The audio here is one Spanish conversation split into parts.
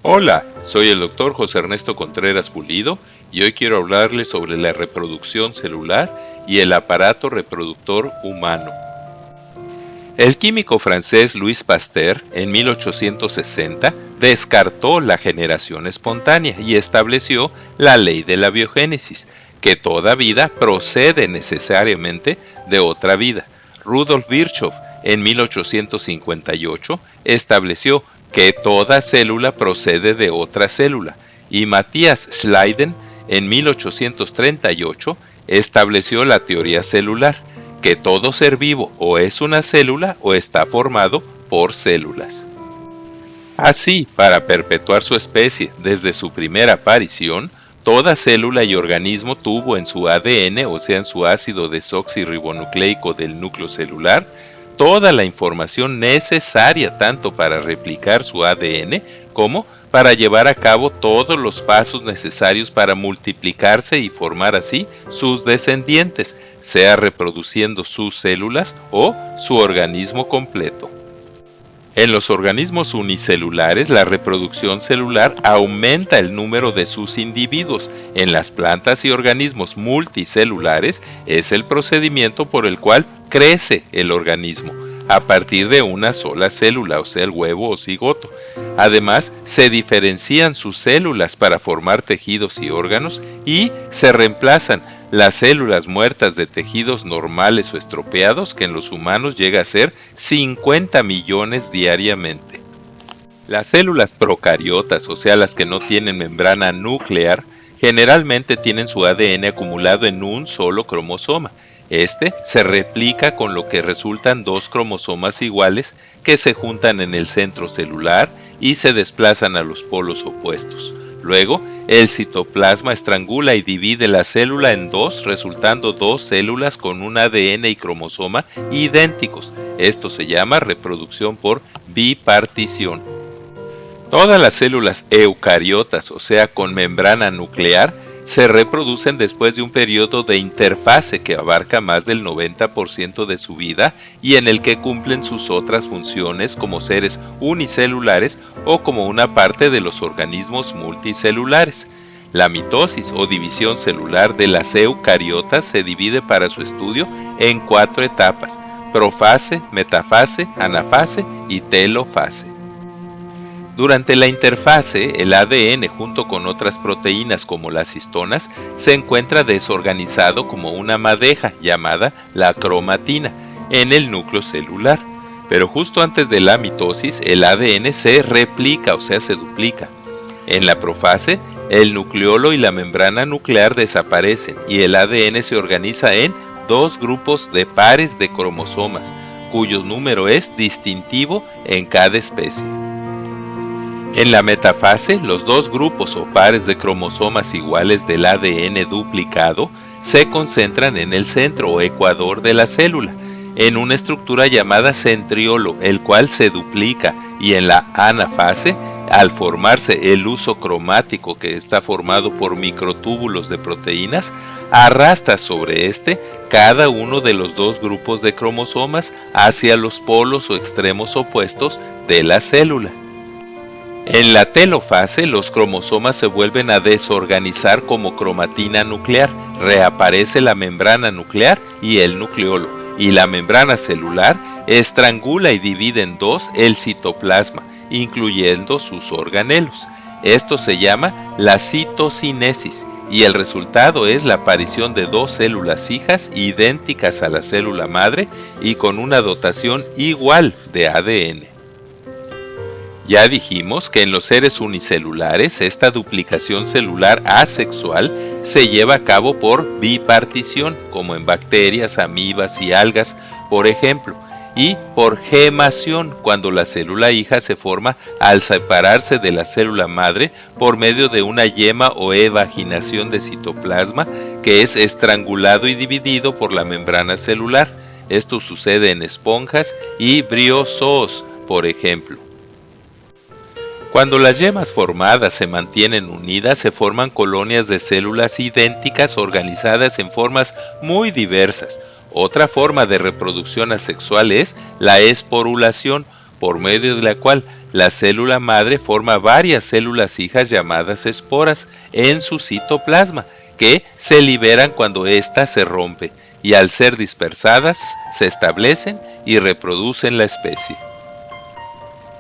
Hola, soy el doctor José Ernesto Contreras Pulido y hoy quiero hablarles sobre la reproducción celular y el aparato reproductor humano. El químico francés Louis Pasteur, en 1860, descartó la generación espontánea y estableció la ley de la biogénesis, que toda vida procede necesariamente de otra vida. Rudolf Virchow, en 1858, estableció que toda célula procede de otra célula, y Matthias Schleiden, en 1838, estableció la teoría celular, que todo ser vivo o es una célula o está formado por células. Así, para perpetuar su especie desde su primera aparición, toda célula y organismo tuvo en su ADN, o sea en su ácido desoxirribonucleico del núcleo celular, toda la información necesaria tanto para replicar su ADN como para llevar a cabo todos los pasos necesarios para multiplicarse y formar así sus descendientes, sea reproduciendo sus células o su organismo completo. En los organismos unicelulares, la reproducción celular aumenta el número de sus individuos. En las plantas y organismos multicelulares es el procedimiento por el cual crece el organismo, a partir de una sola célula, o sea, el huevo o cigoto. Además, se diferencian sus células para formar tejidos y órganos y se reemplazan las células muertas de tejidos normales o estropeados, que en los humanos llega a ser 50 millones diariamente. Las células procariotas, o sea, las que no tienen membrana nuclear, generalmente tienen su ADN acumulado en un solo cromosoma. Este se replica con lo que resultan dos cromosomas iguales que se juntan en el centro celular y se desplazan a los polos opuestos. Luego, el citoplasma estrangula y divide la célula en dos, resultando dos células con un ADN y cromosoma idénticos. Esto se llama reproducción por bipartición. Todas las células eucariotas, o sea, con membrana nuclear, se reproducen después de un periodo de interfase que abarca más del 90% de su vida y en el que cumplen sus otras funciones como seres unicelulares o como una parte de los organismos multicelulares. La mitosis o división celular de las eucariotas se divide para su estudio en 4 etapas: profase, metafase, anafase y telofase. Durante la interfase, el ADN junto con otras proteínas como las histonas se encuentra desorganizado como una madeja llamada la cromatina en el núcleo celular. Pero justo antes de la mitosis, el ADN se replica, o sea, se duplica. En la profase, el nucleolo y la membrana nuclear desaparecen y el ADN se organiza en dos grupos de pares de cromosomas, cuyo número es distintivo en cada especie. En la metafase, los dos grupos o pares de cromosomas iguales del ADN duplicado se concentran en el centro o ecuador de la célula, en una estructura llamada centriolo, el cual se duplica, y en la anafase, al formarse el huso cromático, que está formado por microtúbulos de proteínas, arrastra sobre este cada uno de los dos grupos de cromosomas hacia los polos o extremos opuestos de la célula. En la telofase, los cromosomas se vuelven a desorganizar como cromatina nuclear, reaparece la membrana nuclear y el nucleolo, y la membrana celular estrangula y divide en dos el citoplasma, incluyendo sus organelos. Esto se llama la citocinesis, y el resultado es la aparición de dos células hijas idénticas a la célula madre y con una dotación igual de ADN. Ya dijimos que en los seres unicelulares esta duplicación celular asexual se lleva a cabo por bipartición, como en bacterias, amibas y algas, por ejemplo, y por gemación, cuando la célula hija se forma al separarse de la célula madre por medio de una yema o evaginación de citoplasma que es estrangulado y dividido por la membrana celular. Esto sucede en esponjas y briozoos, por ejemplo. Cuando las yemas formadas se mantienen unidas, se forman colonias de células idénticas organizadas en formas muy diversas. Otra forma de reproducción asexual es la esporulación, por medio de la cual la célula madre forma varias células hijas llamadas esporas en su citoplasma, que se liberan cuando ésta se rompe, y al ser dispersadas se establecen y reproducen la especie.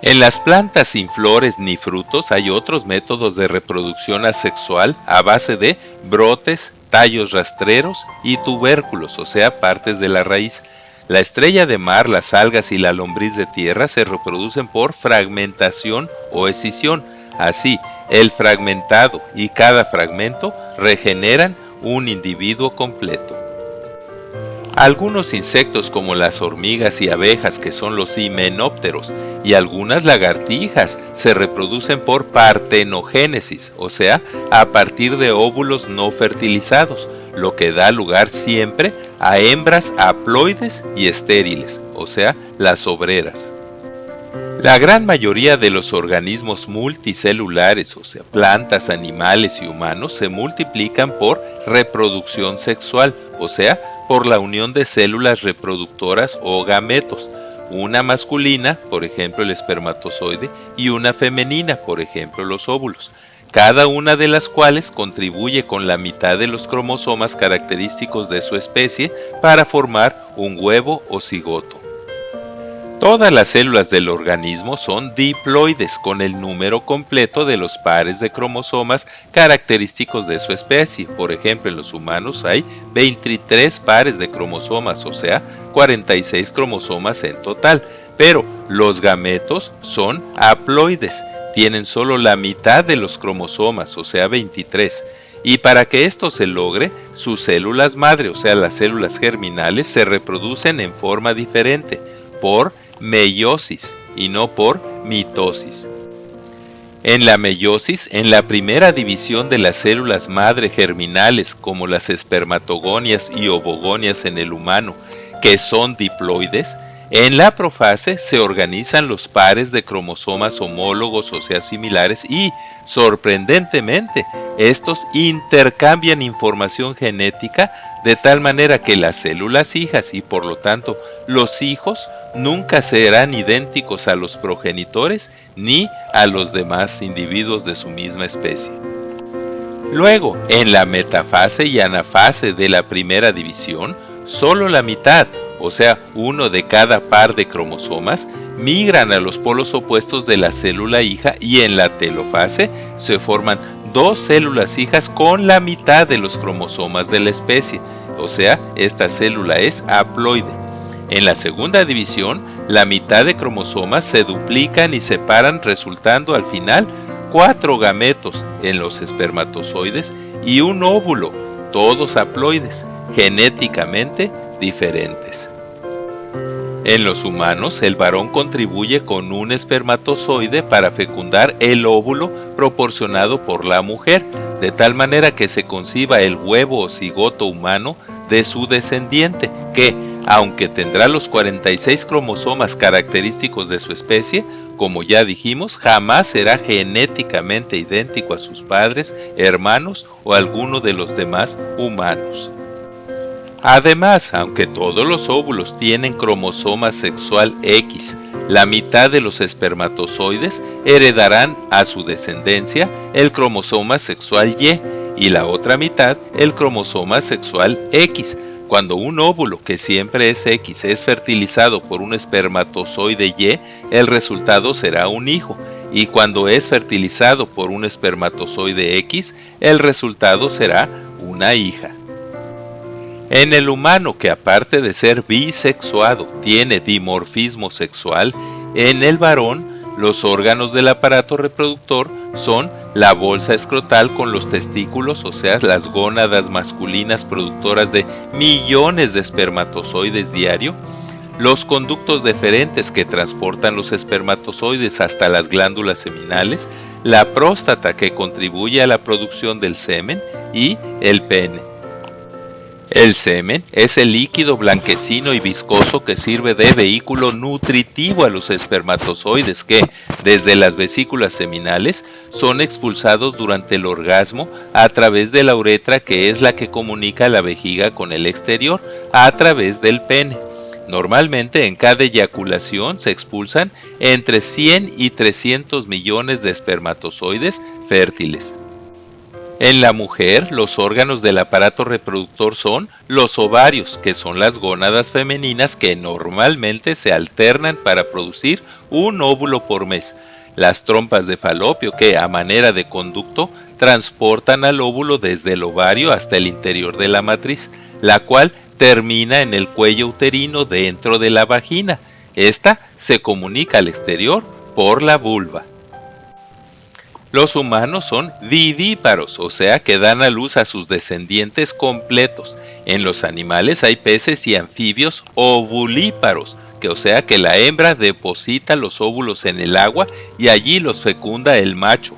En las plantas sin flores ni frutos hay otros métodos de reproducción asexual a base de brotes, tallos rastreros y tubérculos, o sea, partes de la raíz. La estrella de mar, las algas y la lombriz de tierra se reproducen por fragmentación o escisión. Así, el fragmentado y cada fragmento regeneran un individuo completo. Algunos insectos como las hormigas y abejas, que son los himenópteros, y algunas lagartijas se reproducen por partenogénesis, o sea, a partir de óvulos no fertilizados, lo que da lugar siempre a hembras haploides y estériles, o sea, las obreras. La gran mayoría de los organismos multicelulares, o sea, plantas, animales y humanos, se multiplican por reproducción sexual, o sea, por la unión de células reproductoras o gametos, una masculina, por ejemplo el espermatozoide, y una femenina, por ejemplo los óvulos, cada una de las cuales contribuye con la mitad de los cromosomas característicos de su especie para formar un huevo o cigoto. Todas las células del organismo son diploides con el número completo de los pares de cromosomas característicos de su especie. Por ejemplo, en los humanos hay 23 pares de cromosomas, o sea, 46 cromosomas en total. Pero los gametos son haploides, tienen solo la mitad de los cromosomas, o sea, 23. Y para que esto se logre, sus células madre, o sea, las células germinales, se reproducen en forma diferente, por meiosis y no por mitosis. En la meiosis, en la primera división de las células madre germinales, como las espermatogonias y ovogonias en el humano, que son diploides, en la profase se organizan los pares de cromosomas homólogos, o sea, similares, y, sorprendentemente, estos intercambian información genética de tal manera que las células hijas y por lo tanto los hijos nunca serán idénticos a los progenitores ni a los demás individuos de su misma especie. Luego, en la metafase y anafase de la primera división, solo la mitad, o sea, uno de cada par de cromosomas, migran a los polos opuestos de la célula hija, y en la telofase se forman dos células hijas con la mitad de los cromosomas de la especie, o sea, esta célula es haploide. En la segunda división, la mitad de cromosomas se duplican y separan, resultando al final 4 gametos en los espermatozoides y un óvulo, todos haploides, genéticamente diferentes. En los humanos, el varón contribuye con un espermatozoide para fecundar el óvulo proporcionado por la mujer, de tal manera que se conciba el huevo o cigoto humano de su descendiente, que, aunque tendrá los 46 cromosomas característicos de su especie, como ya dijimos, jamás será genéticamente idéntico a sus padres, hermanos o alguno de los demás humanos. Además, aunque todos los óvulos tienen cromosoma sexual X, la mitad de los espermatozoides heredarán a su descendencia el cromosoma sexual Y la otra mitad el cromosoma sexual X. Cuando un óvulo, que siempre es X, es fertilizado por un espermatozoide Y, el resultado será un hijo, y cuando es fertilizado por un espermatozoide X, el resultado será una hija. En el humano, que aparte de ser bisexuado, tiene dimorfismo sexual, en el varón, los órganos del aparato reproductor son la bolsa escrotal con los testículos, o sea, las gónadas masculinas productoras de millones de espermatozoides diario, los conductos deferentes que transportan los espermatozoides hasta las glándulas seminales, la próstata que contribuye a la producción del semen y el pene. El semen es el líquido blanquecino y viscoso que sirve de vehículo nutritivo a los espermatozoides que, desde las vesículas seminales, son expulsados durante el orgasmo a través de la uretra, que es la que comunica la vejiga con el exterior, a través del pene. Normalmente en cada eyaculación se expulsan entre 100 y 300 millones de espermatozoides fértiles. En la mujer, los órganos del aparato reproductor son los ovarios, que son las gónadas femeninas que normalmente se alternan para producir un óvulo por mes. Las trompas de falopio, que a manera de conducto transportan al óvulo desde el ovario hasta el interior de la matriz, la cual termina en el cuello uterino dentro de la vagina. Esta se comunica al exterior por la vulva. Los humanos son vivíparos, o sea que dan a luz a sus descendientes completos. En los animales hay peces y anfibios ovulíparos, o sea que la hembra deposita los óvulos en el agua y allí los fecunda el macho.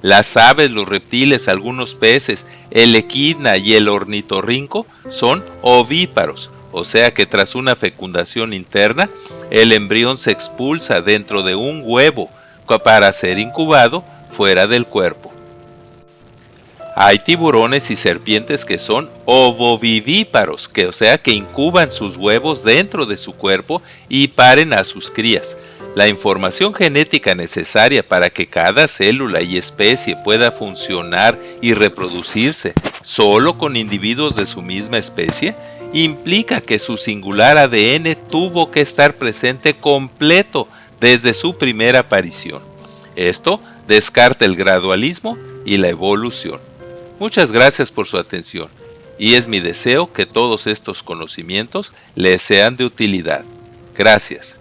Las aves, los reptiles, algunos peces, el equidna y el ornitorrinco son ovíparos, o sea que tras una fecundación interna, el embrión se expulsa dentro de un huevo para ser incubado fuera del cuerpo. Hay tiburones y serpientes que son ovovivíparos, o sea que incuban sus huevos dentro de su cuerpo y paren a sus crías. La información genética necesaria para que cada célula y especie pueda funcionar y reproducirse solo con individuos de su misma especie implica que su singular ADN tuvo que estar presente completo desde su primera aparición. Esto descarta el gradualismo y la evolución. Muchas gracias por su atención y es mi deseo que todos estos conocimientos les sean de utilidad. Gracias.